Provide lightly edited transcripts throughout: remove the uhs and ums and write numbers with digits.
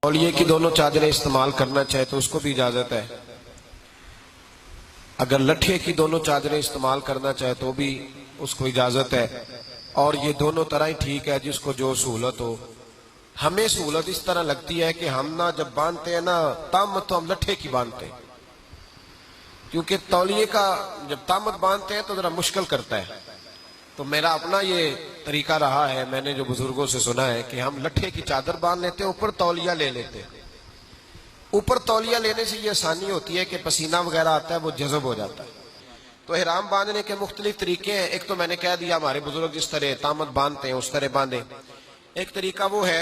तौलिए की दोनों चादरें इस्तेमाल करना चाहे तो उसको भी इजाजत है। अगर लठे की दोनों चादरें इस्तेमाल करना चाहे तो भी उसको इजाजत है। और ये दोनों तरह ही ठीक है, जिसको जो सहूलत हो। हमें सहूलत इस तरह लगती है कि हम ना जब बांधते हैं ना तामत, तो हम लठे की बांधते हैं, क्योंकि तौलिए का जब तामत बांधते हैं तो जरा मुश्किल करता है। तो मेरा अपना ये तरीका रहा है, मैंने जो बुजुर्गों से सुना है कि हम लठे की चादर बांध लेते हैं, ऊपर तौलिया ले लेते हैं। ऊपर तौलिया लेने से ये आसानी होती है कि पसीना वगैरह आता है वो जज़ब हो जाता है। तो इहराम बांधने के मुख्तलिफ तरीके हैं। एक तो मैंने कह दिया, हमारे बुजुर्ग जिस तरह तामत बांधते हैं उस तरह बांधे। एक तरीका वो है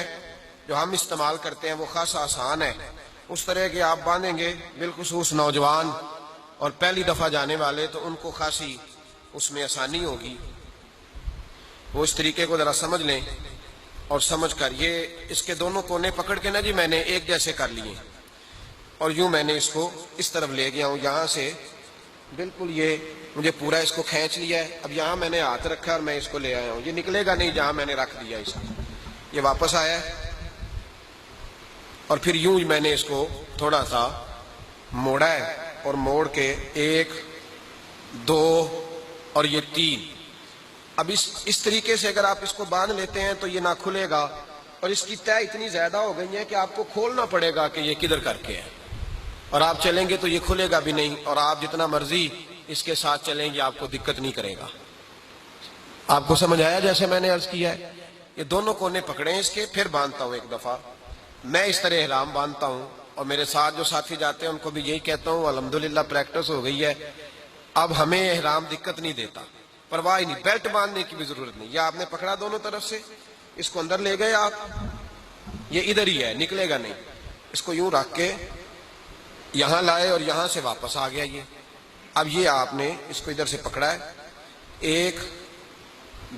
जो हम इस्तेमाल करते हैं, वो खासा आसान है। उस तरह के आप बांधेंगे, बिलखुसूस नौजवान और पहली दफा जाने वाले, तो उनको खासी उसमें आसानी होगी। वो इस तरीके को जरा समझ लें और समझ कर ये इसके दोनों कोने पकड़ के ना जी मैंने एक जैसे कर लिए, और यूं मैंने इसको इस तरफ ले गया हूं, यहां से बिल्कुल ये मुझे पूरा इसको खींच लिया है। अब यहां मैंने हाथ रखा और मैं इसको ले आया हूं, ये निकलेगा नहीं जहां मैंने रख दिया इसको, ये वापस आया है। और फिर यूं ही मैंने इसको थोड़ा सा मोड़ा है, और मोड़ के 1 2 और ये 3। अब इस तरीके से अगर आप इसको बांध लेते हैं तो ये ना खुलेगा, और इसकी तय इतनी ज्यादा हो गई है कि आपको खोलना पड़ेगा कि ये किधर करके है, और आप चलेंगे तो ये खुलेगा भी नहीं, और आप जितना मर्जी इसके साथ चलेंगे आपको दिक्कत नहीं करेगा। आपको समझ आया जैसे मैंने अर्ज किया है? ये दोनों कोने पकड़े इसके, फिर बांधता हूं एक दफा। मैं इस तरह इहराम बांधता हूं, और मेरे साथ जो साथी जाते हैं उनको भी यही कहता हूं, अल्हम्दुलिल्लाह प्रैक्टिस हो गई है, अब हमें इहराम दिक्कत नहीं देता, परवाह ही नहीं। बेल्ट बांधने की भी जरूरत नहीं। यह आपने पकड़ा दोनों तरफ से, इसको अंदर ले गए आप, ये इधर ही है, निकलेगा नहीं। इसको यूं रख के यहां लाए और यहां से वापस आ गया ये। अब ये आपने इसको इधर से पकड़ा है, 1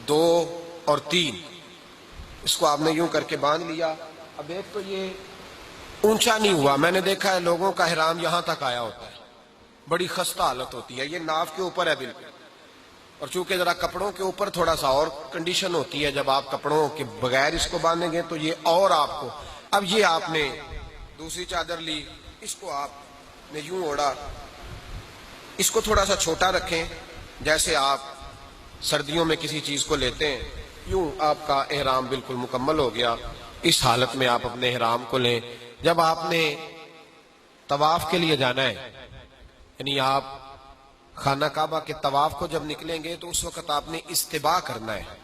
2 और 3, इसको आपने यूं करके बांध लिया। अब एक तो ये ऊंचा नहीं हुआ, मैंने देखा है लोगों का इहराम यहां तक आया होता है, बड़ी खस्ता हालत होती है। ये नाव के ऊपर है बिल्कुल, और चूंकि जरा कपड़ों के ऊपर थोड़ा सा और कंडीशन होती है, जब आप कपड़ों के बगैर इसको बांधेंगे तो ये और आपको। अब ये आपने दूसरी चादर ली, इसको आपने यूं ओढ़ा, इसको थोड़ा सा छोटा रखें जैसे आप सर्दियों में किसी चीज को लेते हैं, यूं आपका एहराम बिल्कुल मुकम्मल हो गया। इस हालत में आप अपने एहराम को लें। जब आपने तवाफ के लिए जाना है, यानी आप खाना काबा के तवाफ को जब निकलेंगे, तो उस वक्त आपने इस्तिबा करना है।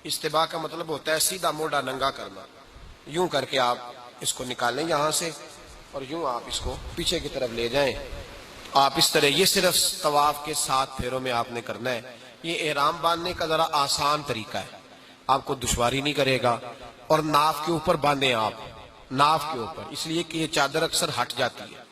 इस्तिबा का मतलब होता है सीधा मोढ़ा नंगा करना। यूं करके आप इसको निकालें यहां से, और यूं आप इसको पीछे की तरफ ले जाएं। आप इस तरह, ये सिर्फ तवाफ के 7 फेरों में आपने करना है। ये एहराम बांधने का जरा आसान तरीका है, आपको दुश्वारी नहीं करेगा। और नाव के ऊपर बांधें आप, नाव के ऊपर, इसलिए कि ये चादर अक्सर हट जाती है।